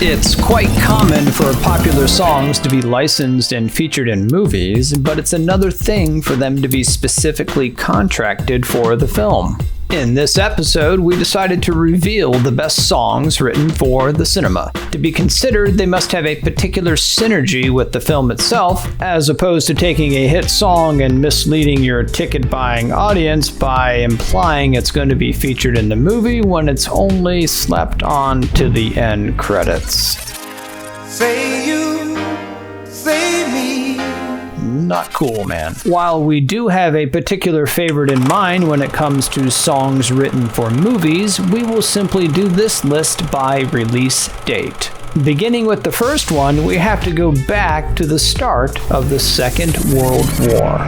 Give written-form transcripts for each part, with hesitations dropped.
It's quite common for popular songs to be licensed and featured in movies, but it's another thing for them to be specifically contracted for the film. In this episode, we decided to reveal the best songs written for the cinema. To be considered, they must have a particular synergy with the film itself, as opposed to taking a hit song and misleading your ticket-buying audience by implying it's going to be featured in the movie when it's only slapped on to the end credits. Say you, say me. Not cool, man. While we do have a particular favorite in mind when it comes to songs written for movies, we will simply do this list by release date. Beginning with the first one, we have to go back to the start of the Second World War.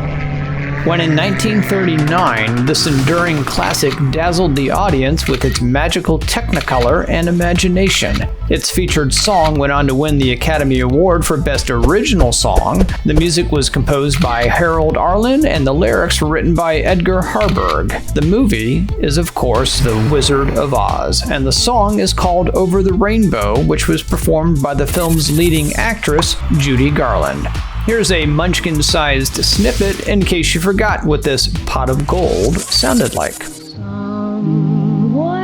When in 1939, this enduring classic dazzled the audience with its magical technicolor and imagination. Its featured song went on to win the Academy Award for Best Original Song. The music was composed by Harold Arlen and the lyrics were written by Edgar Harburg. The movie is, of course, The Wizard of Oz, and the song is called Over the Rainbow, which was performed by the film's leading actress, Judy Garland. Here's a Munchkin-sized snippet in case you forgot what this pot of gold sounded like. Somewhere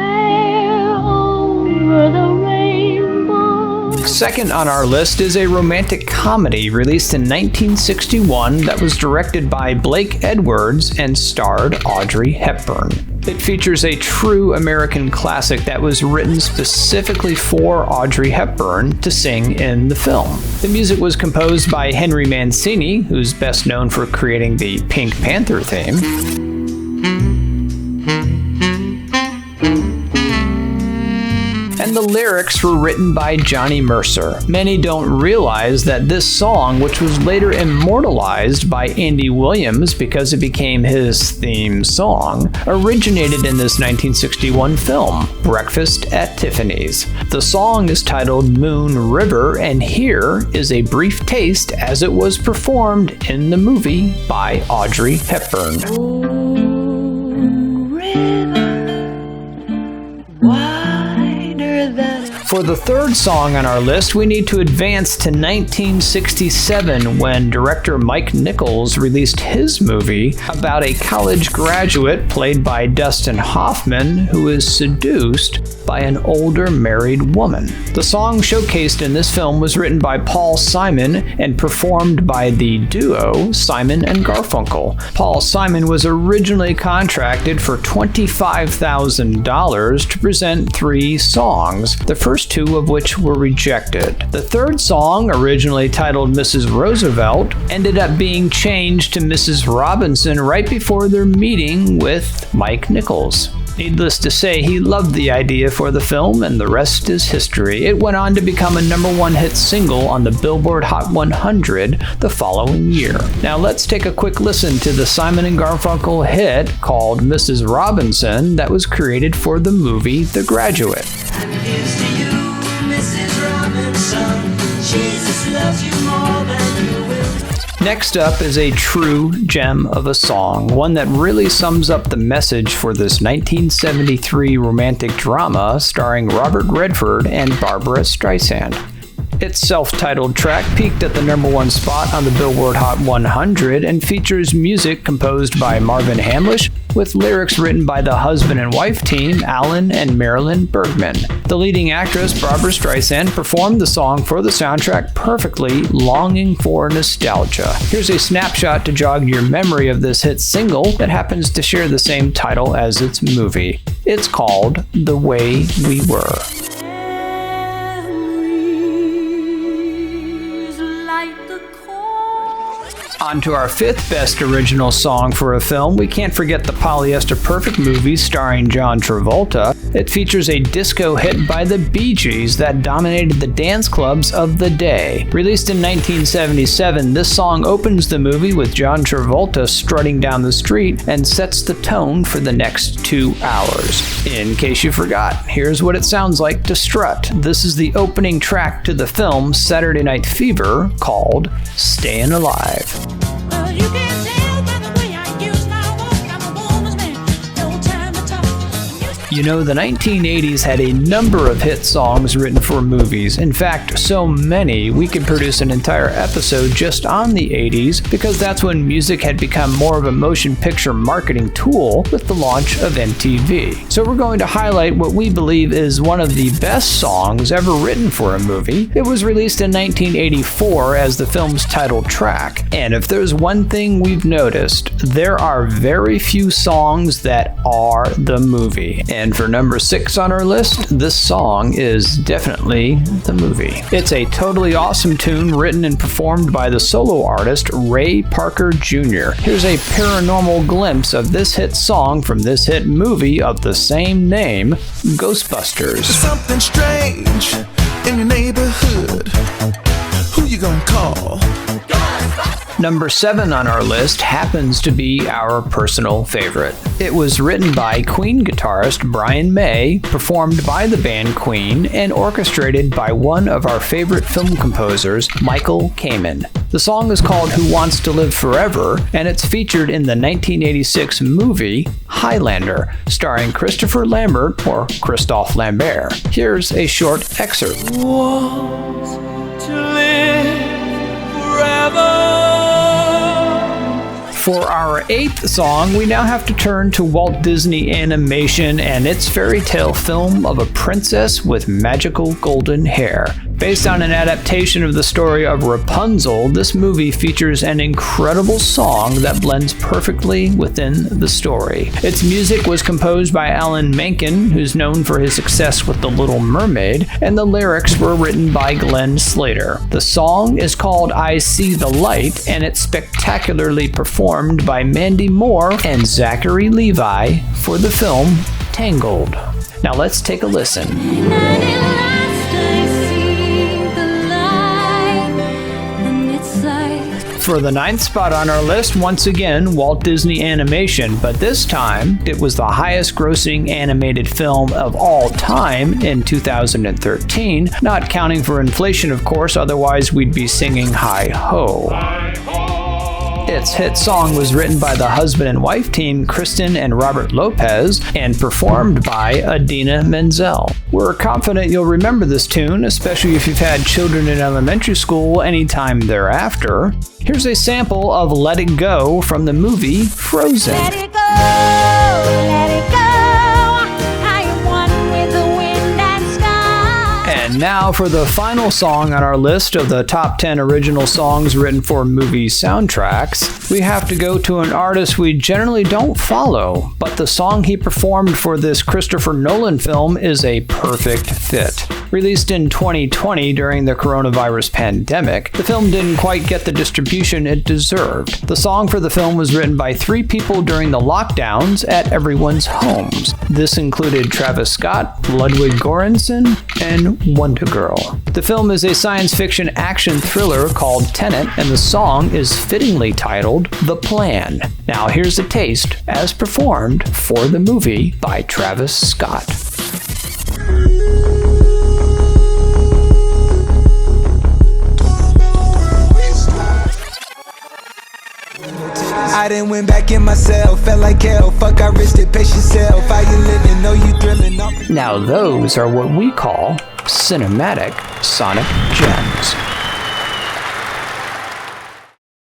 over the rainbow. Second on our list is a romantic comedy released in 1961 that was directed by Blake Edwards and starred Audrey Hepburn. It features a true American classic that was written specifically for Audrey Hepburn to sing in the film. The music was composed by Henry Mancini, who's best known for creating the Pink Panther theme. And the lyrics were written by Johnny Mercer. Many don't realize that this song, which was later immortalized by Andy Williams because it became his theme song, originated in this 1961 film, Breakfast at Tiffany's. The song is titled Moon River, and here is a brief taste as it was performed in the movie by Audrey Hepburn. For the third song on our list, we need to advance to 1967 when director Mike Nichols released his movie about a college graduate played by Dustin Hoffman who is seduced by an older married woman. The song showcased in this film was written by Paul Simon and performed by the duo Simon and Garfunkel. Paul Simon was originally contracted for $25,000 to present 3 songs, the first 2 of which were rejected. The third song, originally titled Mrs. Roosevelt, ended up being changed to Mrs. Robinson right before their meeting with Mike Nichols. Needless to say, he loved the idea for the film, and the rest is history. It went on to become a #1 hit single on the Billboard Hot 100 the following year. Now let's take a quick listen to the Simon and Garfunkel hit called Mrs. Robinson that was created for the movie The Graduate. And here's to you, Mrs. Robinson. Jesus loves you more than you will. Next up is a true gem of a song, one that really sums up the message for this 1973 romantic drama starring Robert Redford and Barbra Streisand. Its self-titled track peaked at the #1 spot on the Billboard Hot 100 and features music composed by Marvin Hamlisch with lyrics written by the husband and wife team Alan and Marilyn Bergman. The leading actress, Barbra Streisand, performed the song for the soundtrack perfectly, longing for nostalgia. Here's a snapshot to jog your memory of this hit single that happens to share the same title as its movie. It's called The Way We Were. On to our 5th best original song for a film, we can't forget the Polyester Perfect movie starring John Travolta. It features a disco hit by the Bee Gees that dominated the dance clubs of the day. Released in 1977, this song opens the movie with John Travolta strutting down the street and sets the tone for the next 2 hours. In case you forgot, here's what it sounds like to strut. This is the opening track to the film Saturday Night Fever called Stayin' Alive. You can tell by the way I use my walk, I'm a woman's man, no time to talk. You know, the 1980s had a number of hit songs written for movies. In fact, so many we could produce an entire episode just on the 80s because that's when music had become more of a motion picture marketing tool with the launch of MTV. So we're going to highlight what we believe is one of the best songs ever written for a movie. It was released in 1984 as the film's title track. And if there's one thing we've noticed, there are very few songs that are the movie. And for number 6 on our list, this song is definitely the movie. It's a totally awesome tune written and performed by the solo artist Ray Parker Jr. Here's a paranormal glimpse of this hit song from this hit movie of the same name, Ghostbusters. There's something strange in your neighborhood. Who you gonna call? Number 7 on our list happens to be our personal favorite. It was written by Queen guitarist Brian May, performed by the band Queen, and orchestrated by one of our favorite film composers, Michael Kamen. The song is called Who Wants to Live Forever, and it's featured in the 1986 movie Highlander, starring Christopher Lambert, or Christophe Lambert. Here's a short excerpt. Want to live forever. For our 8th song, we now have to turn to Walt Disney Animation and its fairy tale film of a princess with magical golden hair. Based on an adaptation of the story of Rapunzel, this movie features an incredible song that blends perfectly within the story. Its music was composed by Alan Menken, who's known for his success with The Little Mermaid, and the lyrics were written by Glenn Slater. The song is called I See the Light, and it's spectacularly performed by Mandy Moore and Zachary Levi for the film Tangled. Now let's take a listen. For the 9th spot on our list, once again, Walt Disney Animation, but this time it was the highest grossing animated film of all time in 2013, not counting for inflation, of course, otherwise we'd be singing Hi Ho. Its hit song was written by the husband and wife team Kristen and Robert Lopez and performed by Idina Menzel. We're confident you'll remember this tune, especially if you've had children in elementary school anytime thereafter. Here's a sample of Let It Go from the movie Frozen. Let it go, let it go. I am one with the wind and sky. And now for the final song on our list of the top 10 original songs written for movie soundtracks, we have to go to an artist we generally don't follow, but the song he performed for this Christopher Nolan film is a perfect fit. Released in 2020 during the coronavirus pandemic, the film didn't quite get the distribution it deserved. The song for the film was written by 3 people during the lockdowns at everyone's homes. This included Travis Scott, Ludwig Göransson, and Wonder Girl. The film is a science fiction action thriller called Tenet, and the song is fittingly titled The Plan. Now here's a taste as performed for the movie by Travis Scott. I done went back in myself, felt like hell. Fuck, I risked it, pace yourself. How you living? Know you thrilling. Now those are what we call cinematic sonic gems.